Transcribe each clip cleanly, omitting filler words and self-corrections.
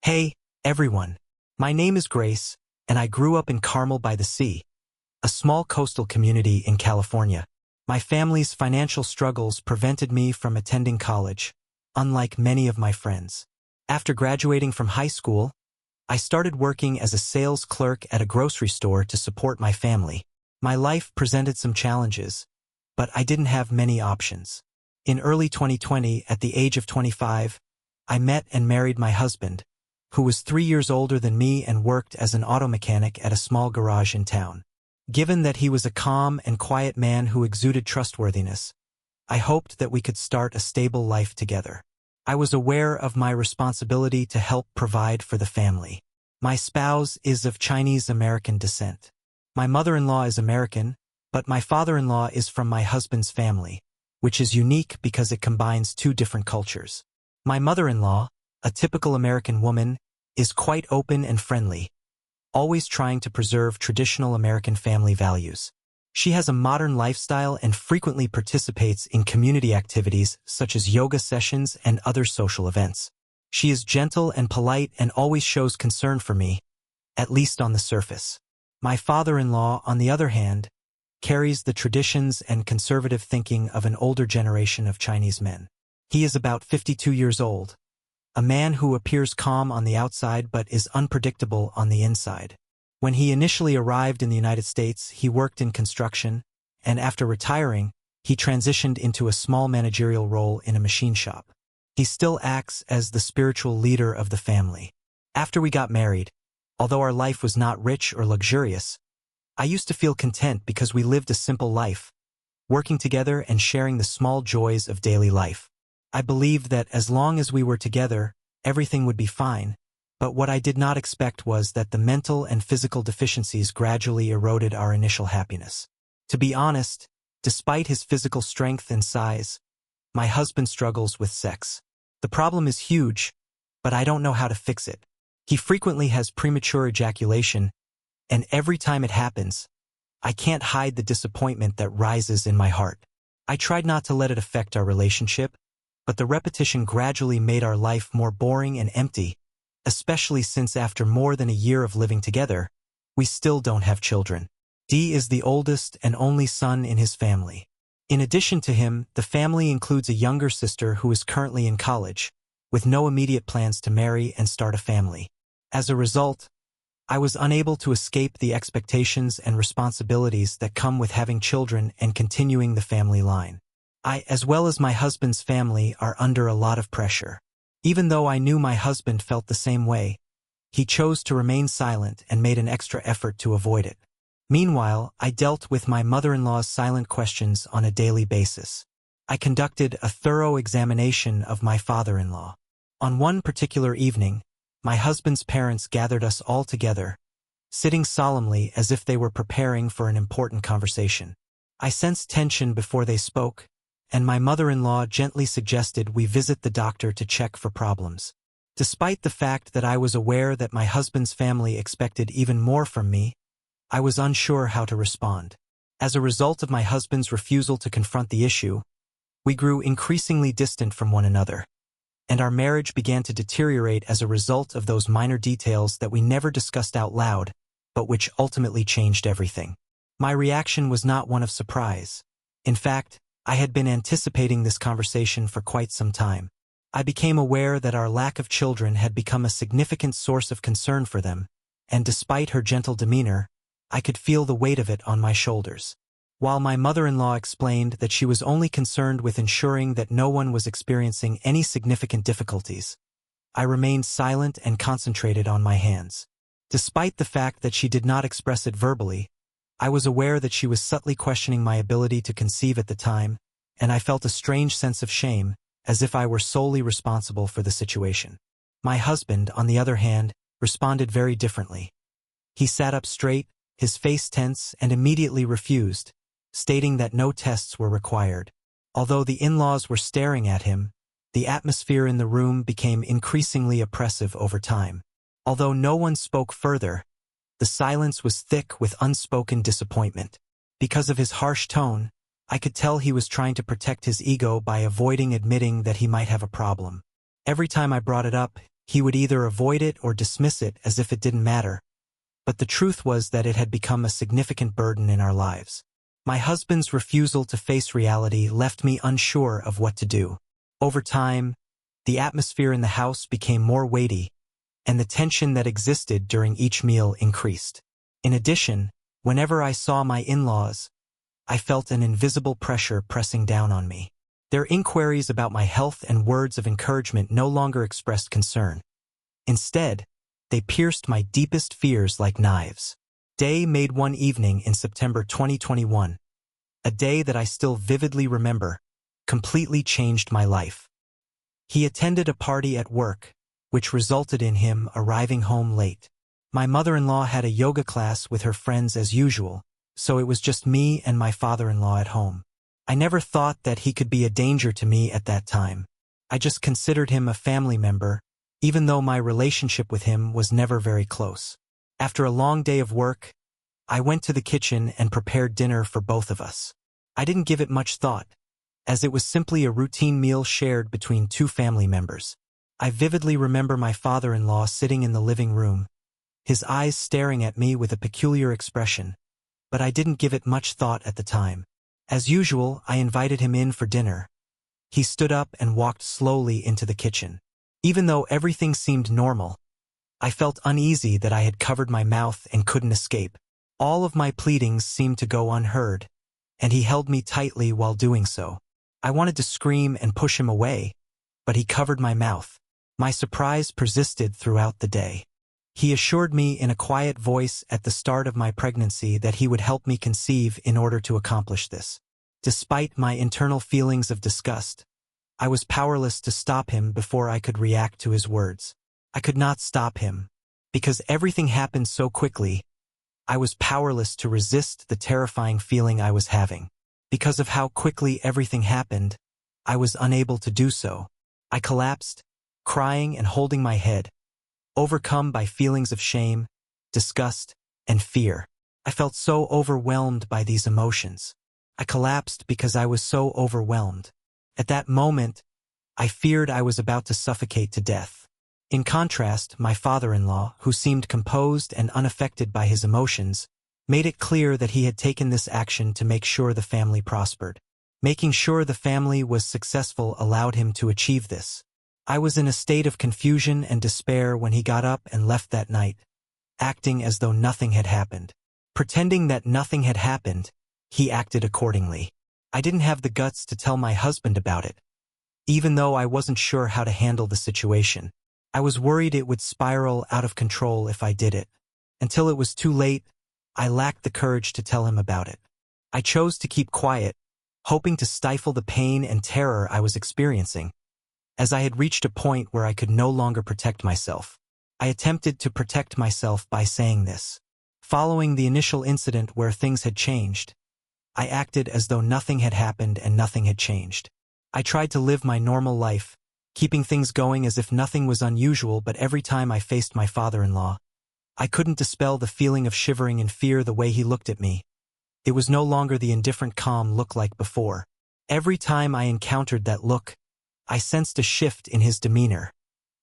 Hey, everyone. My name is Grace, and I grew up in Carmel by the Sea, a small coastal community in California. My family's financial struggles prevented me from attending college, unlike many of my friends. After graduating from high school, I started working as a sales clerk at a grocery store to support my family. My life presented some challenges, but I didn't have many options. In early 2020, at the age of 25, I met and married my husband, who was 3 years older than me and worked as an auto mechanic at a small garage in town. Given that he was a calm and quiet man who exuded trustworthiness, I hoped that we could start a stable life together. I was aware of my responsibility to help provide for the family. My spouse is of Chinese-American descent. My mother-in-law is American, but my father-in-law is from my husband's family, which is unique because it combines two different cultures. My mother-in-law, a typical American woman, is quite open and friendly, always trying to preserve traditional American family values. She has a modern lifestyle and frequently participates in community activities such as yoga sessions and other social events. She is gentle and polite and always shows concern for me, at least on the surface. My father-in-law, on the other hand, carries the traditions and conservative thinking of an older generation of Chinese men. He is about 52 years old, a man who appears calm on the outside but is unpredictable on the inside. When he initially arrived in the United States, he worked in construction, and after retiring, he transitioned into a small managerial role in a machine shop. He still acts as the spiritual leader of the family. After we got married, although our life was not rich or luxurious, I used to feel content because we lived a simple life, working together and sharing the small joys of daily life. I believed that as long as we were together, everything would be fine, but what I did not expect was that the mental and physical deficiencies gradually eroded our initial happiness. To be honest, despite his physical strength and size, my husband struggles with sex. The problem is huge, but I don't know how to fix it. He frequently has premature ejaculation, and every time it happens, I can't hide the disappointment that rises in my heart. I tried not to let it affect our relationship, but the repetition gradually made our life more boring and empty, especially since after more than a year of living together, we still don't have children. D is the oldest and only son in his family. In addition to him, the family includes a younger sister who is currently in college, with no immediate plans to marry and start a family. As a result, I was unable to escape the expectations and responsibilities that come with having children and continuing the family line. I, as well as my husband's family, are under a lot of pressure. Even though I knew my husband felt the same way, he chose to remain silent and made an extra effort to avoid it. Meanwhile, I dealt with my mother-in-law's silent questions on a daily basis. I conducted a thorough examination of my father-in-law. On one particular evening, my husband's parents gathered us all together, sitting solemnly as if they were preparing for an important conversation. I sensed tension before they spoke, and my mother-in-law gently suggested we visit the doctor to check for problems. Despite the fact that I was aware that my husband's family expected even more from me, I was unsure how to respond. As a result of my husband's refusal to confront the issue, we grew increasingly distant from one another, and our marriage began to deteriorate as a result of those minor details that we never discussed out loud, but which ultimately changed everything. My reaction was not one of surprise. In fact, I had been anticipating this conversation for quite some time. I became aware that our lack of children had become a significant source of concern for them, and despite her gentle demeanor, I could feel the weight of it on my shoulders. While my mother-in-law explained that she was only concerned with ensuring that no one was experiencing any significant difficulties, I remained silent and concentrated on my hands. Despite the fact that she did not express it verbally, I was aware that she was subtly questioning my ability to conceive at the time, and I felt a strange sense of shame, as if I were solely responsible for the situation. My husband, on the other hand, responded very differently. He sat up straight, his face tense, and immediately refused, stating that no tests were required. Although the in-laws were staring at him, the atmosphere in the room became increasingly oppressive over time. Although no one spoke further, the silence was thick with unspoken disappointment. Because of his harsh tone, I could tell he was trying to protect his ego by avoiding admitting that he might have a problem. Every time I brought it up, He would either avoid it or dismiss it as if it didn't matter, but the truth was that it had become a significant burden in our lives. My husband's refusal to face reality left me unsure of what to do. Over time, the atmosphere in the house became more weighty, and the tension that existed during each meal increased. In addition, whenever I saw my in-laws, I felt an invisible pressure pressing down on me. Their inquiries about my health and words of encouragement no longer expressed concern. Instead, they pierced my deepest fears like knives. Day made one evening in September 2021, a day that I still vividly remember, completely changed my life. He attended a party at work, which resulted in him arriving home late. My mother-in-law had a yoga class with her friends as usual, so it was just me and my father-in-law at home. I never thought that he could be a danger to me at that time. I just considered him a family member, even though my relationship with him was never very close. After a long day of work, I went to the kitchen and prepared dinner for both of us. I didn't give it much thought, as it was simply a routine meal shared between two family members. I vividly remember my father-in-law sitting in the living room, his eyes staring at me with a peculiar expression, but I didn't give it much thought at the time. As usual, I invited him in for dinner. He stood up and walked slowly into the kitchen. Even though everything seemed normal, I felt uneasy that I had covered my mouth and couldn't escape. All of my pleadings seemed to go unheard, and he held me tightly while doing so. I wanted to scream and push him away, but he covered my mouth. My surprise persisted throughout the day. He assured me in a quiet voice at the start of my pregnancy that he would help me conceive in order to accomplish this. Despite my internal feelings of disgust, I was powerless to stop him before I could react to his words. I could not stop him. Because everything happened so quickly, I was powerless to resist the terrifying feeling I was having. Because of how quickly everything happened, I was unable to do so. I collapsed, crying and holding my head, overcome by feelings of shame, disgust, and fear. I felt so overwhelmed by these emotions. I collapsed because I was so overwhelmed. At that moment, I feared I was about to suffocate to death. In contrast, my father-in-law, who seemed composed and unaffected by his emotions, made it clear that he had taken this action to make sure the family prospered. Making sure the family was successful allowed him to achieve this. I was in a state of confusion and despair when he got up and left that night, acting as though nothing had happened. Pretending that nothing had happened, he acted accordingly. I didn't have the guts to tell my husband about it, even though I wasn't sure how to handle the situation. I was worried it would spiral out of control if I did it. Until it was too late, I lacked the courage to tell him about it. I chose to keep quiet, hoping to stifle the pain and terror I was experiencing. As I had reached a point where I could no longer protect myself, I attempted to protect myself by saying this. Following the initial incident where things had changed, I acted as though nothing had happened and nothing had changed. I tried to live my normal life, keeping things going as if nothing was unusual, but every time I faced my father-in-law, I couldn't dispel the feeling of shivering in fear the way he looked at me. It was no longer the indifferent calm look like before. Every time I encountered that look, I sensed a shift in his demeanor,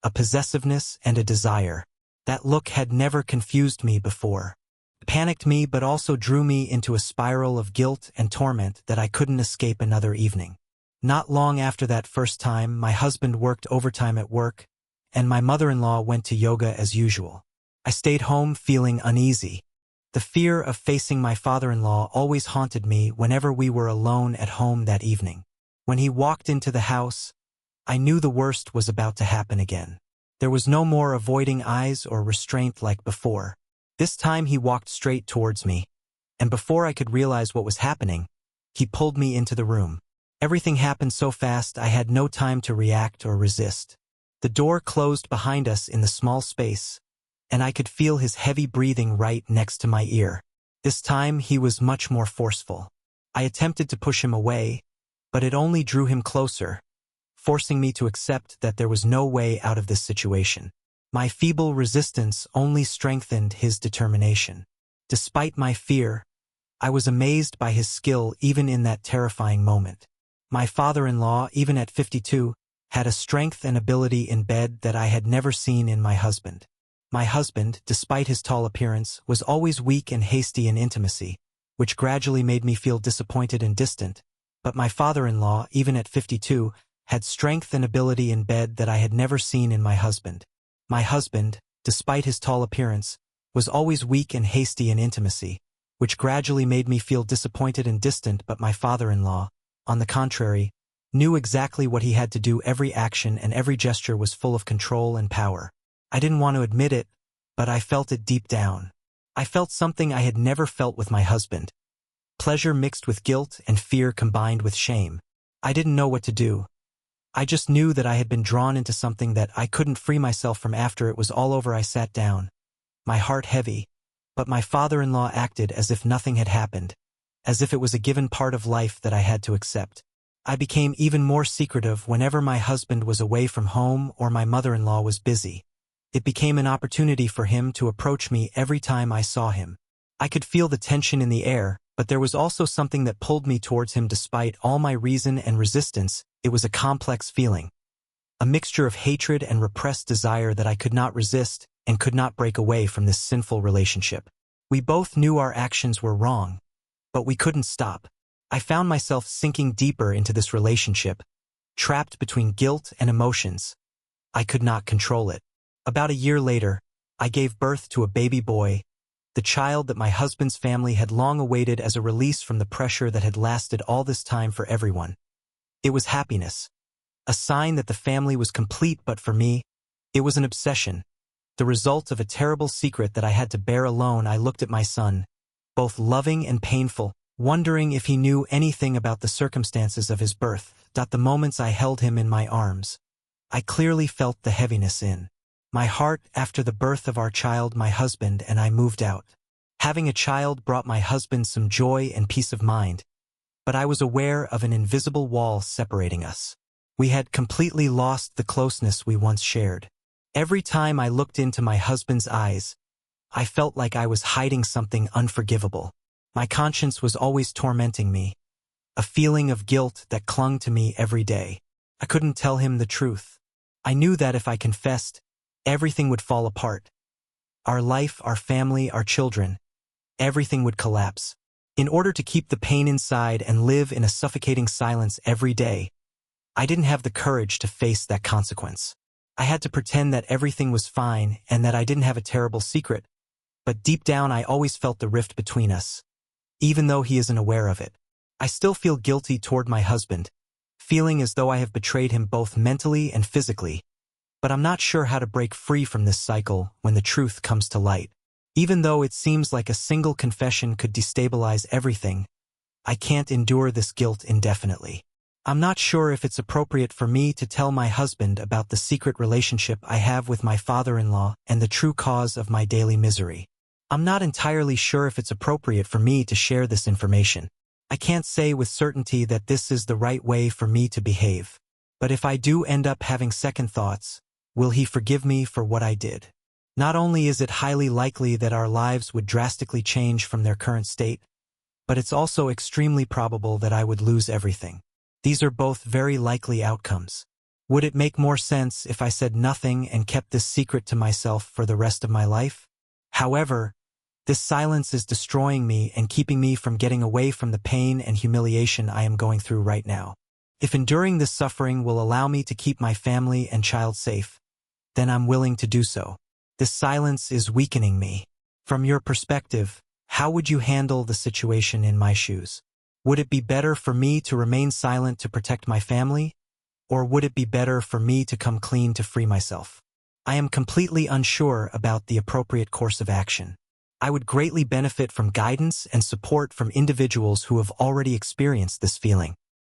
a possessiveness and a desire. That look had never confused me before. It panicked me but also drew me into a spiral of guilt and torment that I couldn't escape another evening. Not long after that first time, my husband worked overtime at work, and my mother-in-law went to yoga as usual. I stayed home feeling uneasy. The fear of facing my father-in-law always haunted me whenever we were alone at home that evening. When he walked into the house, I knew the worst was about to happen again. There was no more avoiding eyes or restraint like before. This time he walked straight towards me, and before I could realize what was happening, he pulled me into the room. Everything happened so fast I had no time to react or resist. The door closed behind us in the small space, and I could feel his heavy breathing right next to my ear. This time he was much more forceful. I attempted to push him away, but it only drew him closer, forcing me to accept that there was no way out of this situation. My feeble resistance only strengthened his determination. Despite my fear, I was amazed by his skill even in that terrifying moment. My father-in-law, even at 52, had a strength and ability in bed that I had never seen in my husband. My husband, despite his tall appearance, was always weak and hasty in intimacy, which gradually made me feel disappointed and distant. But my father-in-law, even at 52, had strength and ability in bed that I had never seen in my husband. My husband, despite his tall appearance, was always weak and hasty in intimacy, which gradually made me feel disappointed and distant. But my father-in-law, on the contrary, knew exactly what he had to do. Every action and every gesture was full of control and power. I didn't want to admit it, but I felt it deep down. I felt something I had never felt with my husband. Pleasure mixed with guilt and fear combined with shame. I didn't know what to do. I just knew that I had been drawn into something that I couldn't free myself from. After it was all over, I sat down, my heart heavy, but my father-in-law acted as if nothing had happened, as if it was a given part of life that I had to accept. I became even more secretive whenever my husband was away from home or my mother-in-law was busy. It became an opportunity for him to approach me every time I saw him. I could feel the tension in the air, but there was also something that pulled me towards him despite all my reason and resistance. It was a complex feeling, a mixture of hatred and repressed desire that I could not resist and could not break away from this sinful relationship. We both knew our actions were wrong, but we couldn't stop. I found myself sinking deeper into this relationship, trapped between guilt and emotions. I could not control it. About a year later, I gave birth to a baby boy, the child that my husband's family had long awaited as a release from the pressure that had lasted all this time for everyone. It was happiness, a sign that the family was complete, but for me, it was an obsession, the result of a terrible secret that I had to bear alone. I looked at my son, both loving and painful, wondering if he knew anything about the circumstances of his birth. The moments I held him in my arms, I clearly felt the heaviness in my heart. After the birth of our child, my husband and I moved out. Having a child brought my husband some joy and peace of mind, but I was aware of an invisible wall separating us. We had completely lost the closeness we once shared. Every time I looked into my husband's eyes, I felt like I was hiding something unforgivable. My conscience was always tormenting me, a feeling of guilt that clung to me every day. I couldn't tell him the truth. I knew that if I confessed, everything would fall apart. Our life, our family, our children, everything would collapse. In order to keep the pain inside and live in a suffocating silence every day, I didn't have the courage to face that consequence. I had to pretend that everything was fine and that I didn't have a terrible secret, but deep down I always felt the rift between us. Even though he isn't aware of it, I still feel guilty toward my husband, feeling as though I have betrayed him both mentally and physically. But I'm not sure how to break free from this cycle when the truth comes to light. Even though it seems like a single confession could destabilize everything, I can't endure this guilt indefinitely. I'm not sure if it's appropriate for me to tell my husband about the secret relationship I have with my father-in-law and the true cause of my daily misery. I'm not entirely sure if it's appropriate for me to share this information. I can't say with certainty that this is the right way for me to behave. But if I do end up having second thoughts, will he forgive me for what I did? Not only is it highly likely that our lives would drastically change from their current state, but it's also extremely probable that I would lose everything. These are both very likely outcomes. Would it make more sense if I said nothing and kept this secret to myself for the rest of my life? However, this silence is destroying me and keeping me from getting away from the pain and humiliation I am going through right now. If enduring this suffering will allow me to keep my family and child safe, then I'm willing to do so. This silence is weakening me. From your perspective, how would you handle the situation in my shoes? Would it be better for me to remain silent to protect my family? Or would it be better for me to come clean to free myself? I am completely unsure about the appropriate course of action. I would greatly benefit from guidance and support from individuals who have already experienced this feeling.